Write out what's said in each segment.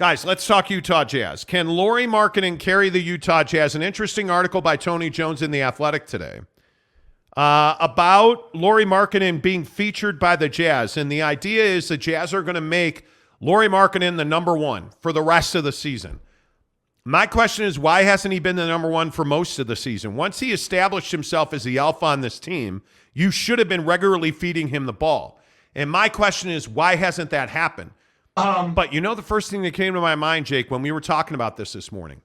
Guys, let's talk Utah Jazz. Can Lauri Markkanen carry the Utah Jazz? An interesting article by Tony Jones in The Athletic today about Lauri Markkanen being featured by the Jazz. And the idea is the Jazz are going to make Lauri Markkanen the number one for the rest of the season. My question is, why hasn't he been the number one for most of the season? Once he established himself as the alpha on this team, you should have been regularly feeding him the ball. And my question is, why hasn't that happened? But you know the first thing that came to my mind, Jake, when we were talking about this morning.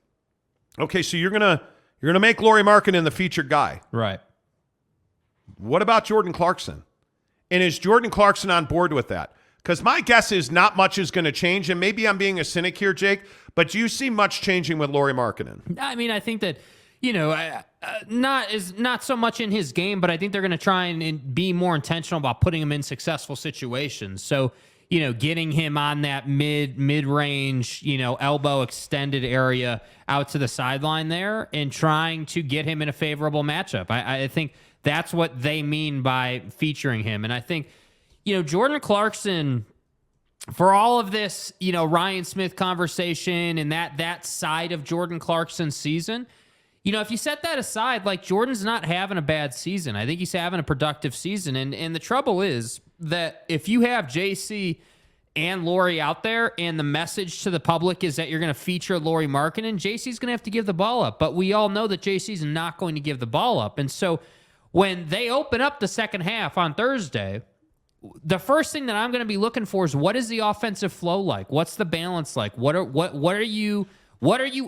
Okay, so you're gonna make Lauri Markkanen the featured guy, right? What about Jordan Clarkson? And is Jordan Clarkson on board with that? Because my guess is not much is going to change, and maybe I'm being a cynic here, Jake. But do you see much changing with Lauri Markkanen? I mean, I think that not so much in his game, but I think they're going to try and be more intentional about putting him in successful situations. So, getting him on that mid-range, elbow extended area out to the sideline there and trying to get him in a favorable matchup. I think that's what they mean by featuring him. And I think, Jordan Clarkson, for all of this, Ryan Smith conversation and that side of Jordan Clarkson's season, if you set that aside, like Jordan's not having a bad season. I think he's having a productive season. And the trouble is that if you have JC and Lauri out there and the message to the public is that you're going to feature Lauri Markkanen, JC's going to have to give the ball up. But we all know that JC's not going to give the ball up. And so when they open up the second half on Thursday, the first thing that I'm going to be looking for is, what is the offensive flow like? What's the balance like? What are you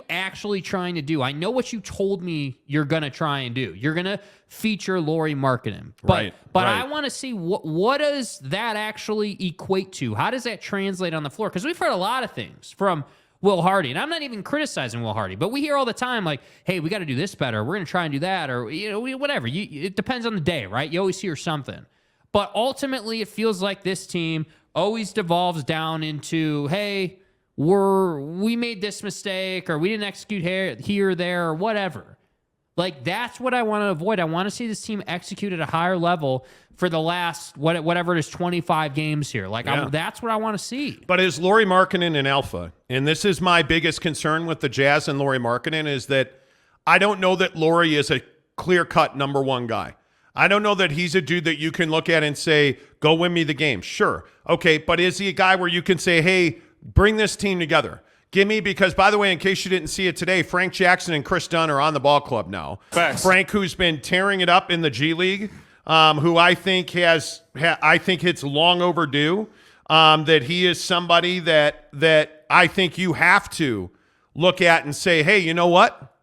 actually trying to do? I know what you told me you're going to try and do. You're going to feature Lauri Markkanen. But I want to see what does that actually equate to? How does that translate on the floor? Because we've heard a lot of things from Will Hardy, and I'm not even criticizing Will Hardy, but we hear all the time like, hey, we got to do this better. We're going to try and do that, or whatever. It depends on the day, right? You always hear something. But ultimately, it feels like this team always devolves down into, hey, we made this mistake, or we didn't execute here or there, or whatever. Like, that's what I want to avoid. I want to see this team execute at a higher level for the last, whatever it is, 25 games here. Like, yeah. That's what I want to see. But is Lauri Markkanen an alpha? And this is my biggest concern with the Jazz and Lauri Markkanen, is that I don't know that Lauri is a clear-cut number one guy. I don't know that he's a dude that you can look at and say, go win me the game. Sure. Okay, but is he a guy where you can say, hey, bring this team together? Give me, because, by the way, in case you didn't see it today, Frank Jackson and Chris Dunn are on the ball club now. Thanks. Frank, who's been tearing it up in the G League, who I think it's long overdue, that he is somebody that I think you have to look at and say, hey, you know what?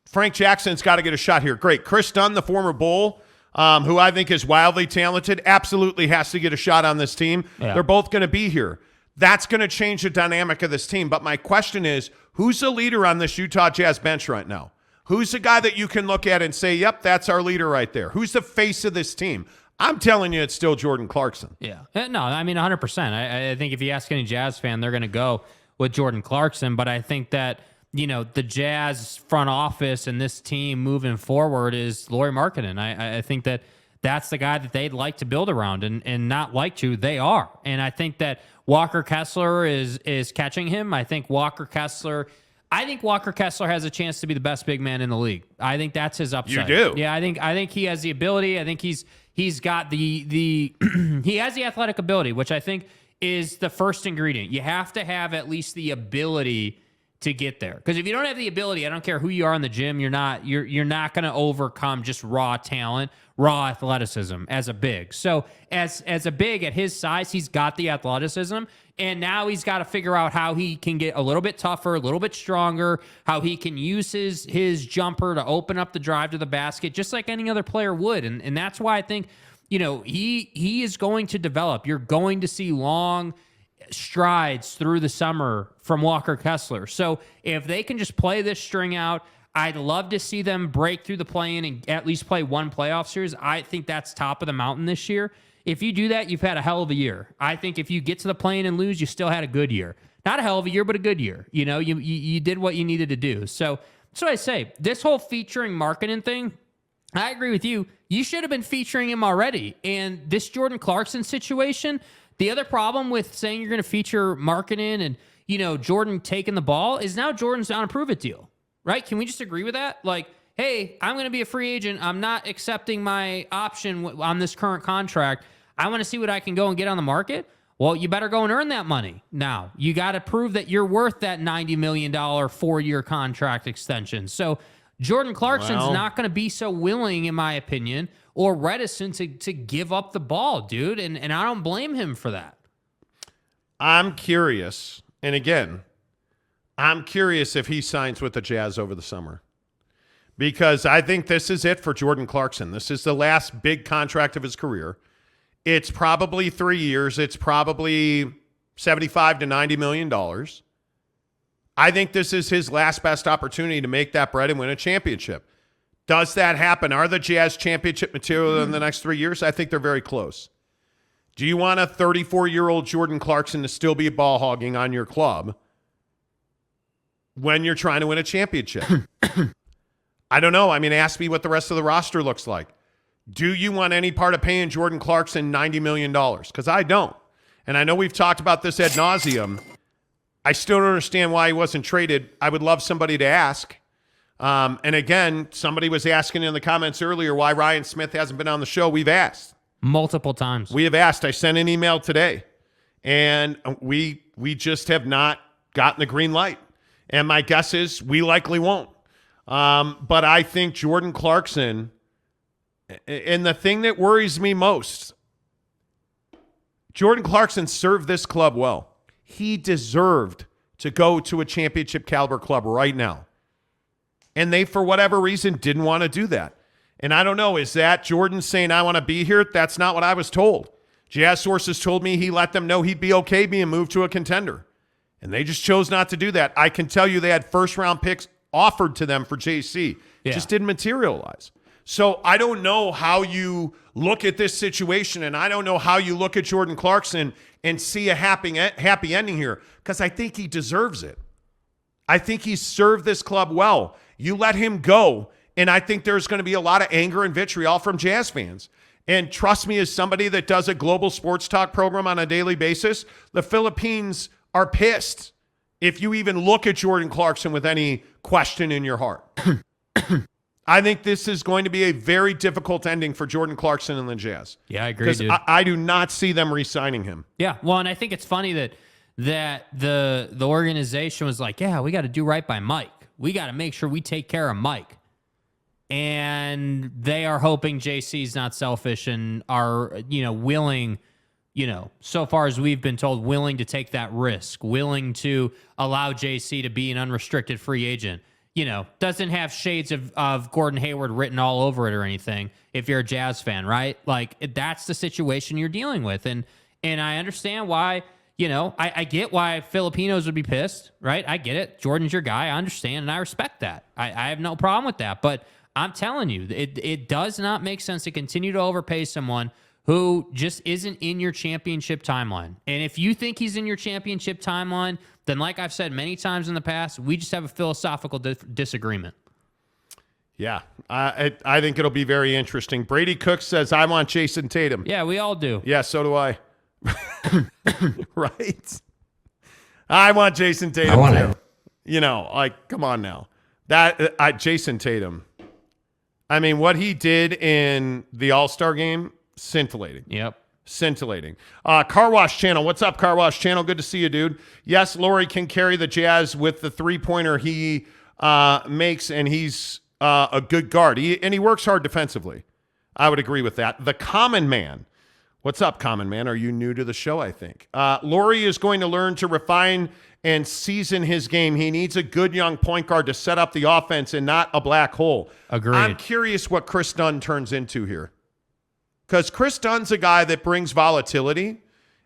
Frank Jackson's got to get a shot here. Great. Chris Dunn, the former Bull, who I think is wildly talented, absolutely has to get a shot on this team. Yeah. They're both going to be here. That's going to change the dynamic of this team. But my question is, who's the leader on this Utah Jazz bench right now? Who's the guy that you can look at and say, yep, that's our leader right there? Who's the face of this team? I'm telling you, it's still Jordan Clarkson. Yeah. No, I mean, 100%. I think if you ask any Jazz fan, they're going to go with Jordan Clarkson. But I think that, the Jazz front office and this team moving forward is Lauri Markkanen. I think that that's the guy that they'd like to build around, and not like to, they are. And I think that Walker Kessler is catching him. I think Walker Kessler has a chance to be the best big man in the league. I think that's his upside. You do? Yeah, I think he has the ability. I think he's got the he has the athletic ability, which I think is the first ingredient. You have to have at least the ability to get there. Because if you don't have the ability, I don't care who you are in the gym, you're not going to overcome just raw talent, raw athleticism as a big. So as a big at his size, he's got the athleticism, and now he's got to figure out how he can get a little bit tougher, a little bit stronger, how he can use his jumper to open up the drive to the basket, just like any other player would. And that's why I think, he is going to develop. You're going to see long strides through the summer from Walker Kessler. So if they can just play this string out, I'd love to see them break through the play-in and at least play one playoff series. I think that's top of the mountain this year. If you do that, you've had a hell of a year. I think if you get to the play-in and lose, you still had a good year. Not a hell of a year, but a good year. You did what you needed to do. So that's what I say. This whole featuring Markkanen thing, I agree with you. You should have been featuring him already. And this Jordan Clarkson situation, the other problem with saying you're going to feature Markkanen and Jordan taking the ball is now Jordan's on a prove it deal, right? Can we just agree with that? Like, hey, I'm going to be a free agent. I'm not accepting my option on this current contract. I want to see what I can go and get on the market. Well, you better go and earn that money. Now, you got to prove that you're worth that $90 million 4-year contract extension. So Jordan Clarkson's not going to be so willing, in my opinion, or reticent to give up the ball, dude. And I don't blame him for that. I'm curious. And again, I'm curious if he signs with the Jazz over the summer. Because I think this is it for Jordan Clarkson. This is the last big contract of his career. It's probably 3 years. It's probably $75 to $90 million. I think this is his last best opportunity to make that bread and win a championship. Does that happen? Are the Jazz championship material in the next 3 years? I think they're very close. Do you want a 34-year-old Jordan Clarkson to still be ball hogging on your club when you're trying to win a championship? I don't know. I mean, ask me what the rest of the roster looks like. Do you want any part of paying Jordan Clarkson $90 million? Because I don't. And I know we've talked about this ad nauseum. I still don't understand why he wasn't traded. I would love somebody to ask. And again, somebody was asking in the comments earlier why Ryan Smith hasn't been on the show. We've asked. Multiple times. We have asked. I sent an email today. And we just have not gotten the green light. And my guess is we likely won't. But I think Jordan Clarkson... And the thing that worries me most, Jordan Clarkson served this club well. He deserved to go to a championship caliber club right now. And they, for whatever reason, didn't want to do that. And I don't know, is that Jordan saying, I want to be here? That's not what I was told. Jazz sources told me he let them know he'd be okay being moved to a contender. And they just chose not to do that. I can tell you they had first-round picks offered to them for JC. It just didn't materialize. So I don't know how you look at this situation, and I don't know how you look at Jordan Clarkson and see a happy ending here, because I think he deserves it. I think he's served this club well. You let him go, and I think there's going to be a lot of anger and vitriol from Jazz fans. And trust me, as somebody that does a global sports talk program on a daily basis, the Philippines are pissed if you even look at Jordan Clarkson with any question in your heart. I think this is going to be a very difficult ending for Jordan Clarkson and the Jazz. Yeah, I agree, dude. I do not see them re-signing him. Yeah, well, and I think it's funny that the organization was like, yeah, we got to do right by Mike. We got to make sure we take care of Mike. And they are hoping JC's not selfish and are, willing, so far as we've been told, willing to take that risk, willing to allow JC to be an unrestricted free agent. Doesn't have shades of Gordon Hayward written all over it or anything if you're a Jazz fan, right? Like, that's the situation you're dealing with. And I understand why, I get why Filipinos would be pissed, right? I get it. Jordan's your guy. I understand, and I respect that. I have no problem with that. But I'm telling you, it does not make sense to continue to overpay someone who just isn't in your championship timeline. And if you think he's in your championship timeline, then like I've said many times in the past, we just have a philosophical disagreement. Yeah, I think it'll be very interesting. Brady Cook says, I want Jason Tatum. Yeah, we all do. Yeah, so do I. Right? I want Jason Tatum too. Come on now. Jason Tatum. I mean, what he did in the All-Star game, scintillating. Yep. Scintillating. Car Wash Channel. What's up, Car Wash Channel? Good to see you, dude. Yes, Lauri can carry the Jazz with the three-pointer he makes, and he's a good guard. He works hard defensively. I would agree with that. The Common Man. What's up, Common Man? Are you new to the show, I think? Lauri is going to learn to refine and season his game. He needs a good young point guard to set up the offense and not a black hole. Agreed. I'm curious what Chris Dunn turns into here. Because Chris Dunn's a guy that brings volatility,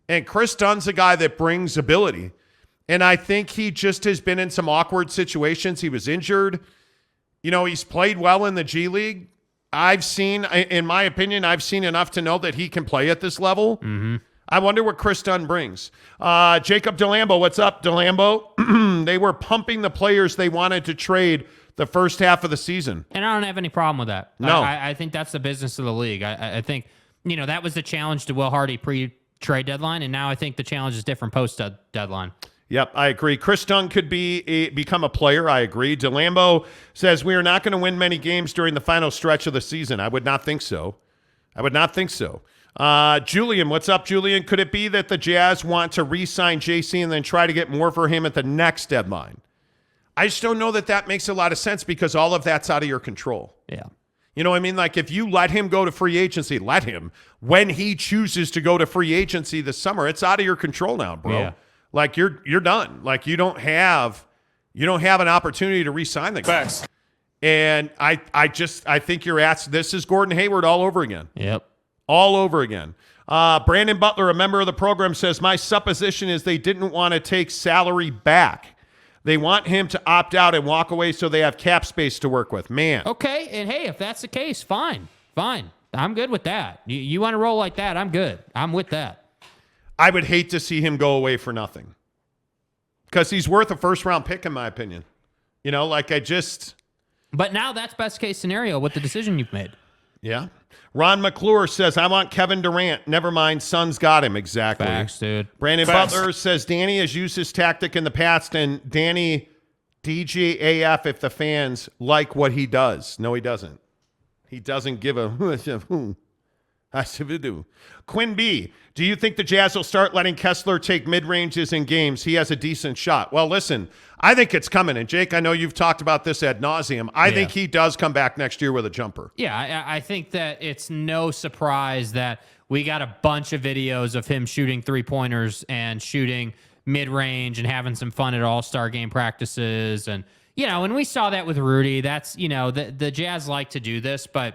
and Chris Dunn's a guy that brings ability. And I think he just has been in some awkward situations. He was injured. He's played well in the G League. In my opinion, I've seen enough to know that he can play at this level. Mm-hmm. I wonder what Chris Dunn brings. Jacob DeLambo, what's up, DeLambo? They were pumping the players they wanted to trade the first half of the season. And I don't have any problem with that. No. I think that's the business of the league. I think, that was the challenge to Will Hardy pre-trade deadline, and now I think the challenge is different post-deadline. Yep, I agree. Chris Dunn could become a player. I agree. DeLambo says we are not going to win many games during the final stretch of the season. I would not think so. Julian, what's up, Julian? Could it be that the Jazz want to re-sign JC and then try to get more for him at the next deadline? I just don't know that makes a lot of sense because all of that's out of your control. Yeah. You know what I mean? Like if you let him go to free agency, let him. When he chooses to go to free agency this summer, it's out of your control now, bro. Yeah. Like you're done. Like you don't have an opportunity to re-sign the guy. Facts. And I think you're asked. This is Gordon Hayward all over again. Yep. All over again. Brandon Butler, a member of the program, says, my supposition is they didn't want to take salary back. They want him to opt out and walk away so they have cap space to work with. Man. Okay, and hey, if that's the case, fine. I'm good with that. You want to roll like that, I'm good. I'm with that. I would hate to see him go away for nothing because he's worth a first-round pick, in my opinion. You know, like But now that's best case scenario with the decision you've made. Yeah. Ron McClure says, I want Kevin Durant. Never mind, Suns got him. Exactly. Facts, dude. Brandon Butler says, Danny has used this tactic in the past, and Danny DGAF if the fans like what he does. No, he doesn't. He doesn't give a Quinn B, do you think the Jazz will start letting Kessler take mid-ranges in games? He has a decent shot. Well, listen, I think it's coming. And, Jake, I know you've talked about this ad nauseum. I think he does come back next year with a jumper. Yeah, I think that it's no surprise that we got a bunch of videos of him shooting three-pointers and shooting mid-range and having some fun at All-Star game practices. And, and we saw that with Rudy. That's, the Jazz like to do this. But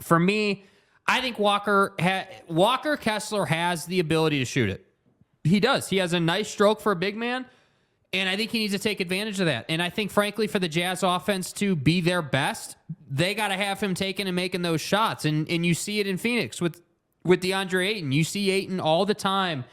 for me, I think Walker Kessler has the ability to shoot it. He does. He has a nice stroke for a big man, and I think he needs to take advantage of that. And I think, frankly, for the Jazz offense to be their best, they got to have him taking and making those shots. And you see it in Phoenix with DeAndre Ayton. You see Ayton all the time,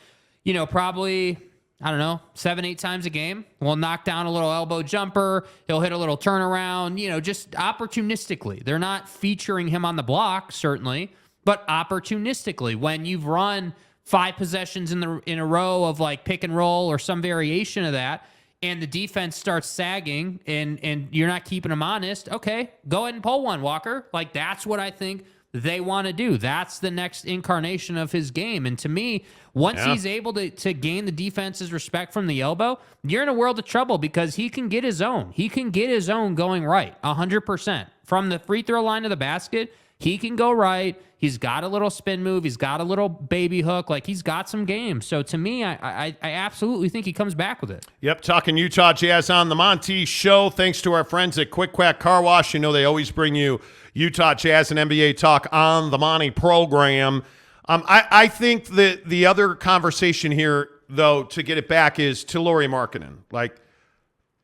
probably, 7-8 times a game. We'll knock down a little elbow jumper. He'll hit a little turnaround, just opportunistically. They're not featuring him on the block, certainly, but opportunistically. When you've run 5 possessions in a row of like pick and roll or some variation of that, and the defense starts sagging and you're not keeping them honest, okay, go ahead and pull one, Walker. Like, that's what I think they want to do. That's the next incarnation of his game. And to me, once he's able to gain the defense's respect from the elbow, you're in a world of trouble because he can get his own. He can get his own going right, 100%. From the free throw line to the basket, he can go right. He's got a little spin move. He's got a little baby hook. Like, he's got some game. So to me, I absolutely think he comes back with it. Yep, talking Utah Jazz on the Monty Show. Thanks to our friends at Quick Quack Car Wash. They always bring you Utah Jazz and NBA talk on the Monty program. I think that the other conversation here, though, to get it back is to Lauri Markkanen. Like,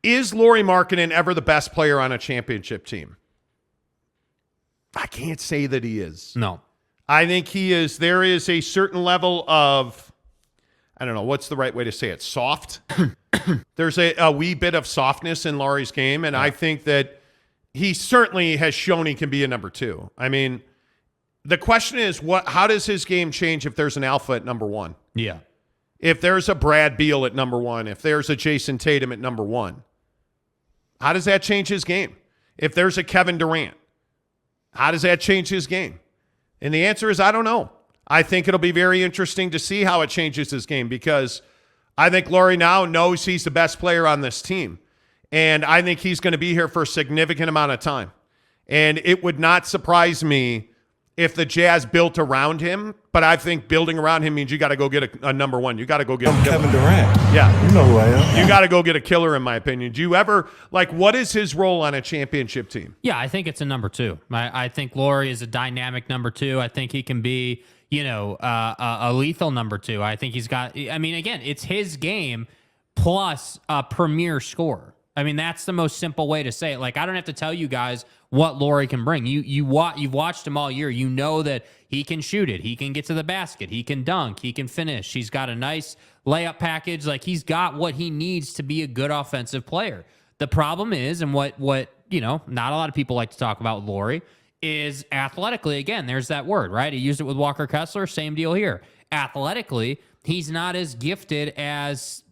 is Lauri Markkanen ever the best player on a championship team? I can't say that he is. No. I think he is. There is a certain level of, I don't know, what's the right way to say it? Soft. There's a wee bit of softness in Lauri's game, and I think that he certainly has shown he can be a number 2. I mean, the question is, how does his game change if there's an alpha at number 1? Yeah. If there's a Brad Beal at number 1, if there's a Jason Tatum at number 1, how does that change his game? If there's a Kevin Durant, how does that change his game? And the answer is, I don't know. I think it'll be very interesting to see how it changes his game because I think Lauri now knows he's the best player on this team. And I think he's going to be here for a significant amount of time. And it would not surprise me if the Jazz built around him, but I think building around him means you got to go get a number 1. You got to go get a killer. Kevin Durant. Yeah. You know who I am. You got to go get a killer, in my opinion. Do you ever, what is his role on a championship team? Yeah, I think it's a number 2. I think Lauri is a dynamic number 2. I think he can be, a lethal number 2. I think he's got, again, it's his game plus a premier scorer. That's the most simple way to say it. Like, I don't have to tell you guys what Lauri can bring. You've watched him all year. You know that he can shoot it. He can get to the basket. He can dunk. He can finish. He's got a nice layup package. Like, he's got what he needs to be a good offensive player. The problem is, and what not a lot of people like to talk about with Lauri, is athletically, again, there's that word, right? He used it with Walker Kessler. Same deal here. Athletically, he's not as gifted as,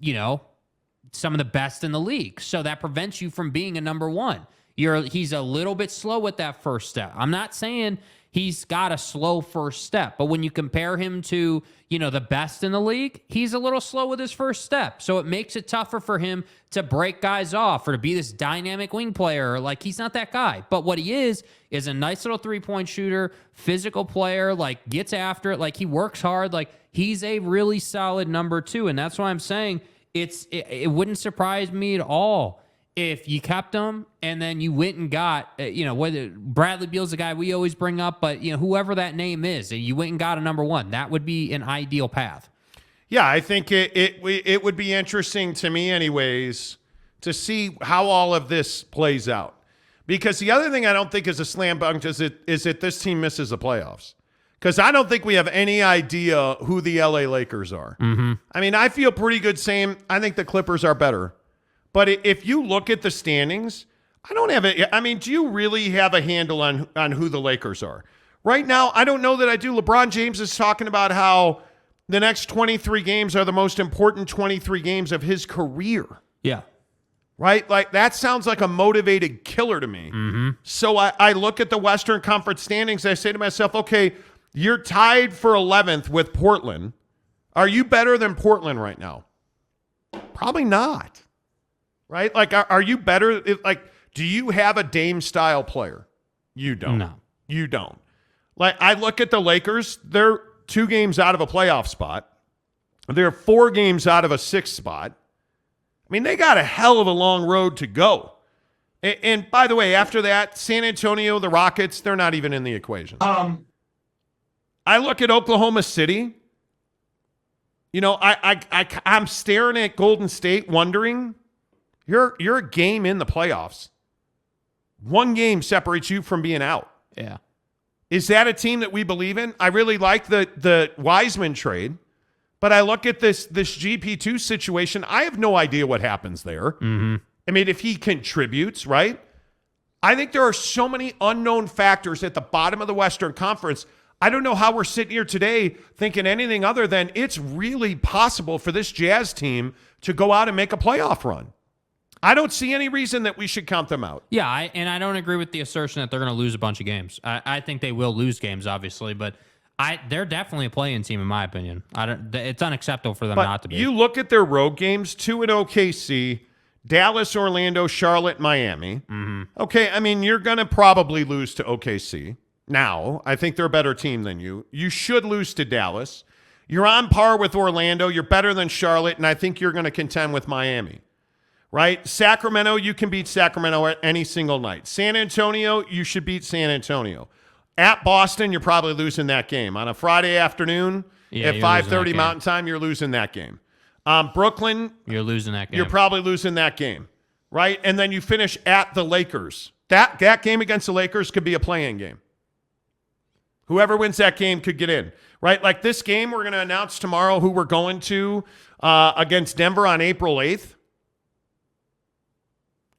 some of the best in the league. So that prevents you from being a number one. He's a little bit slow with that first step. I'm not saying he's got a slow first step, but when you compare him to, the best in the league, he's a little slow with his first step. So it makes it tougher for him to break guys off or to be this dynamic wing player. Like, he's not that guy. But what he is a nice little three-point shooter, physical player, like, gets after it, like, he works hard. Like, he's a really solid number two. And that's why I'm saying it wouldn't surprise me at all if you kept him and then you went and got, whether Bradley Beal's the guy we always bring up, but whoever that name is, you went and got a number one. That would be an ideal path. Yeah, I think it would be interesting to me anyways to see how all of this plays out. Because the other thing I don't think is a slam dunk is that this team misses the playoffs. Because I don't think we have any idea who the LA Lakers are. Mm-hmm. I mean, I feel pretty good saying I think the Clippers are better. But if you look at the standings, I don't have it. I mean, do you really have a handle on who the Lakers are? Right now, I don't know that I do. LeBron James is talking about how the next 23 games are the most important 23 games of his career. Yeah. Right? Like, that sounds like a motivated killer to me. Mm-hmm. So I look at the Western Conference standings. I say to myself, okay, you're tied for 11th with Portland. Are you better than Portland right now? Probably not. Right? Like, are you better? Like, do you have a Dame-style player? You don't. No. You don't. Like, I look at the Lakers. They're 2 games out of a playoff spot. They're 4 games out of a 6th spot. I mean, they got a hell of a long road to go. And by the way, after that, San Antonio, the Rockets, they're not even in the equation. I look at Oklahoma City. I'm staring at Golden State wondering, You're a game in the playoffs. 1 game separates you from being out. Yeah. Is that a team that we believe in? I really like the Wiseman trade, but I look at this GP2 situation. I have no idea what happens there. Mm-hmm. I mean, if he contributes, right? I think there are so many unknown factors at the bottom of the Western Conference. I don't know how we're sitting here today thinking anything other than it's really possible for this Jazz team to go out and make a playoff run. I don't see any reason that we should count them out. Yeah, I don't agree with the assertion that they're going to lose a bunch of games. I think they will lose games, obviously, but they're definitely a play-in team, in my opinion. It's unacceptable for them not to be. You look at their road games, 2 in OKC, Dallas, Orlando, Charlotte, Miami. Mm-hmm. Okay, I mean, you're going to probably lose to OKC. Now, I think they're a better team than you. You should lose to Dallas. You're on par with Orlando. You're better than Charlotte, and I think you're going to contend with Miami. Right? Sacramento, you can beat Sacramento any single night. San Antonio, you should beat San Antonio. At Boston, you're probably losing that game. On a Friday afternoon at 5:30 Mountain Time, you're losing that game. Brooklyn, you're losing that game. You're probably losing that game. Right? And then you finish at the Lakers. That game against the Lakers could be a play-in game. Whoever wins that game could get in. Right? Like this game, we're going to announce tomorrow who we're going to against Denver on April 8th.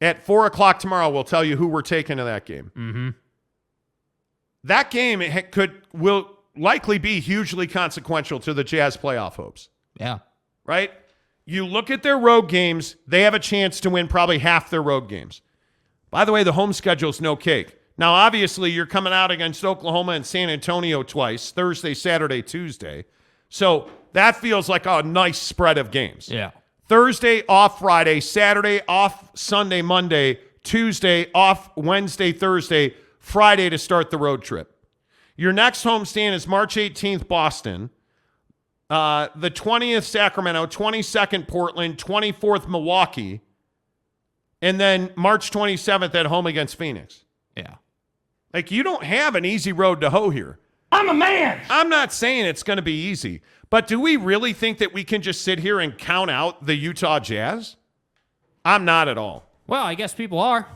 At 4 o'clock tomorrow, we'll tell you who we're taking to that game. Mm-hmm. That game will likely be hugely consequential to the Jazz playoff hopes. Yeah. Right? You look at their road games, they have a chance to win probably half their road games. By the way, the home schedule's no cake. Now, obviously, you're coming out against Oklahoma and San Antonio twice, Thursday, Saturday, Tuesday. So that feels like a nice spread of games. Yeah. Thursday off Friday, Saturday off Sunday, Monday, Tuesday off Wednesday, Thursday, Friday to start the road trip. Your next homestand is March 18th, Boston. The 20th, Sacramento. 22nd, Portland. 24th, Milwaukee. And then March 27th at home against Phoenix. Yeah. Like, you don't have an easy road to hoe here. I'm a man. I'm not saying it's going to be easy. But do we really think that we can just sit here and count out the Utah Jazz? I'm not at all. Well, I guess people are.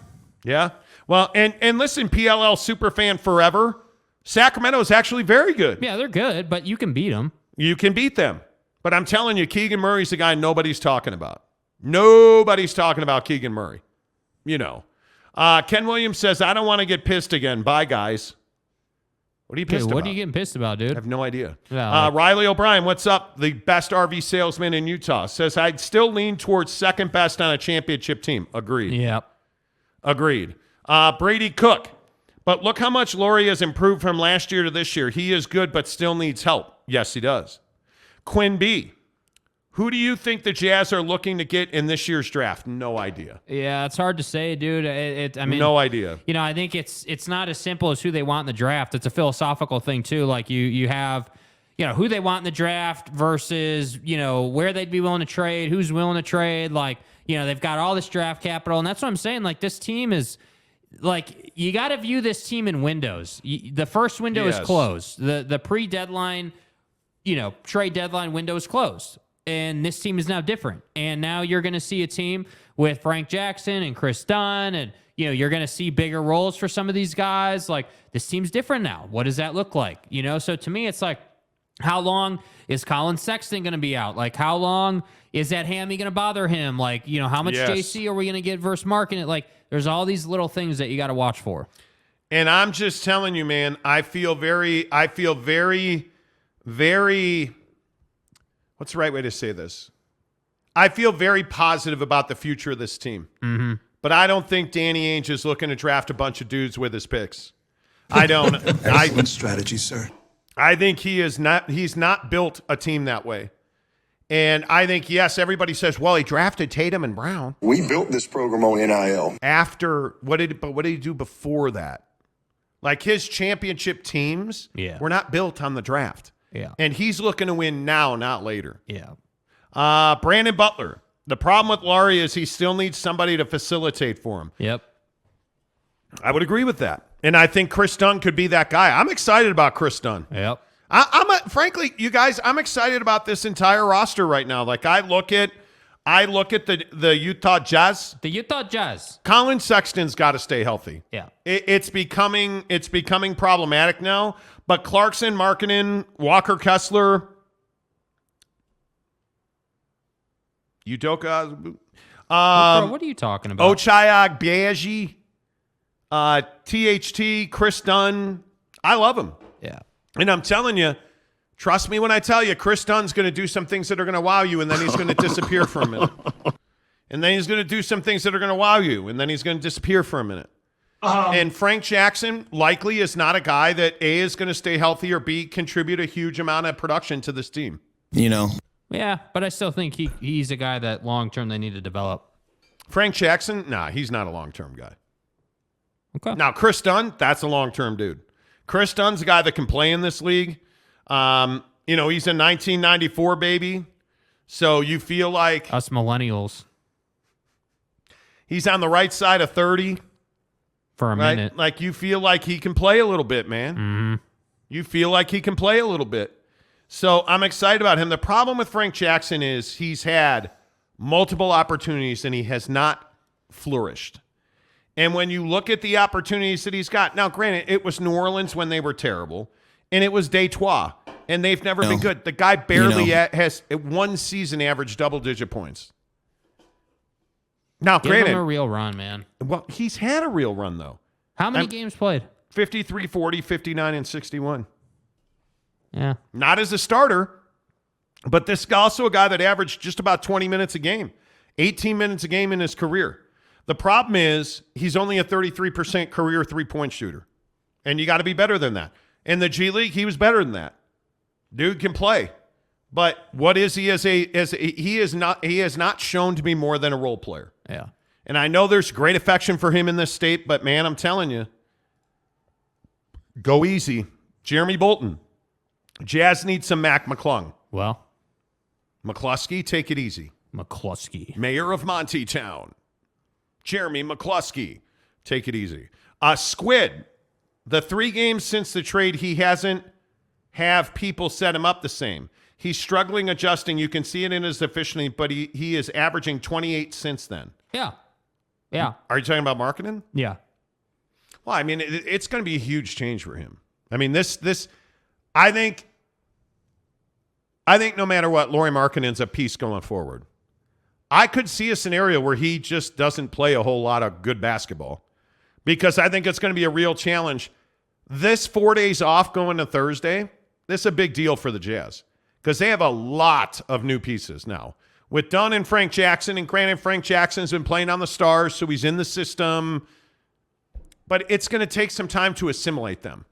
Yeah. Well, and listen, PLL superfan forever, Sacramento is actually very good. Yeah, they're good, but you can beat them. You can beat them. But I'm telling you, Keegan Murray's the guy nobody's talking about. Nobody's talking about Keegan Murray. Ken Williams says, I don't want to get pissed again. Bye, guys. What are you pissed about? What are you getting pissed about, dude? I have no idea. Yeah, Riley O'Brien, what's up? The best RV salesman in Utah says, I'd still lean towards second best on a championship team. Agreed. Yep. Agreed. Brady Cook. But look how much Lauri has improved from last year to this year. He is good, but still needs help. Yes, he does. Quinn B. Who do you think the Jazz are looking to get in this year's draft? No idea. Yeah, it's hard to say, dude. I mean, no idea. You know, I think it's not as simple as who they want in the draft. It's a philosophical thing too. Like you have, you know, who they want in the draft versus, you know, where they'd be willing to trade, who's willing to trade. Like, you know, they've got all this draft capital, and that's what I'm saying. Like, this team is like, you got to view this team in windows. The first window is closed. The pre-deadline, you know, trade deadline window is closed. And this team is now different. And now you're going to see a team with Frank Jackson and Chris Dunn. And, you know, you're going to see bigger roles for some of these guys. Like, this team's different now. What does that look like? You know, so to me, it's like, how long is Colin Sexton going to be out? Like, how long is that hammy going to bother him? Like, you know, how much JC are we going to get versus Markkanen? Like, there's all these little things that you got to watch for. And I'm just telling you, man, I feel very, what's the right way to say this? I feel very positive about the future of this team. Mm-hmm. But I don't think Danny Ainge is looking to draft a bunch of dudes with his picks. I don't. Excellent strategy, sir. I think he's not built a team that way. And I think, yes, everybody says, well, he drafted Tatum and Brown. We built this program on NIL. What did he do before that? Like, his championship teams were not built on the draft. Yeah. And he's looking to win now, not later. Yeah. Brandon Butler. The problem with Lauri is he still needs somebody to facilitate for him. Yep. I would agree with that. And I think Chris Dunn could be that guy. I'm excited about Chris Dunn. Yep. Frankly, you guys, I'm excited about this entire roster right now. Like, I look at the Utah Jazz. The Utah Jazz. Colin Sexton's got to stay healthy. Yeah. It's becoming problematic now. But Clarkson, Markkanen, Walker Kessler, Udoka, Bro, what are you talking about? Ochai Agbaji, THT, Chris Dunn. I love him. Yeah. And I'm telling you, trust me when I tell you, Chris Dunn's going to do some things that are going to wow you, and then he's going to disappear for a minute. And then he's going to do some things that are going to wow you, and then he's going to disappear for a minute. And Frank Jackson likely is not a guy that A, is going to stay healthy, or B, contribute a huge amount of production to this team. You know. Yeah, but I still think he's a guy that long-term they need to develop. Frank Jackson? Nah, he's not a long-term guy. Okay. Now, Chris Dunn, that's a long-term dude. Chris Dunn's a guy that can play in this league. You know, he's a 1994 baby. So you feel like us millennials. He's on the right side of 30. For a minute. Like, you feel like he can play a little bit, man. Mm-hmm. You feel like he can play a little bit. So I'm excited about him. The problem with Frank Jackson is he's had multiple opportunities and he has not flourished. And when you look at the opportunities that he's got, now granted, it was New Orleans when they were terrible, and it was Detroit, and they've never been good. The guy barely has one season averaged double-digit points. Now, Give him a real run, man. Well, he's had a real run, though. How many games played? 53, 40, 59, and 61. Yeah. Not as a starter, but this guy also a guy that averaged just about 20 minutes a game, 18 minutes a game in his career. The problem is he's only a 33% career three-point shooter, and you got to be better than that. In the G League, he was better than that. Dude can play, but what is he he has not shown to be more than a role player. Yeah. And I know there's great affection for him in this state, but man, I'm telling you, go easy. Jeremy Bolton. Jazz needs some Mac McClung. Well, McCluskey, take it easy. McCluskey. Mayor of Monty Town. Jeremy McCluskey, take it easy. Squid, the 3 games since the trade, he hasn't have people set him up the same. He's struggling adjusting. You can see it in his efficiency, but he is averaging 28 since then. Yeah. Yeah. Are you talking about Markkanen? Yeah. Well, I mean, it's going to be a huge change for him. I mean, I think no matter what, Lauri Markkanen's a piece going forward. I could see a scenario where he just doesn't play a whole lot of good basketball because I think it's going to be a real challenge. This 4 days off going to Thursday, this is a big deal for the Jazz because they have a lot of new pieces now. With Dunn and Frank Jackson, and granted, Frank Jackson's been playing on the Stars, so he's in the system. But it's going to take some time to assimilate them.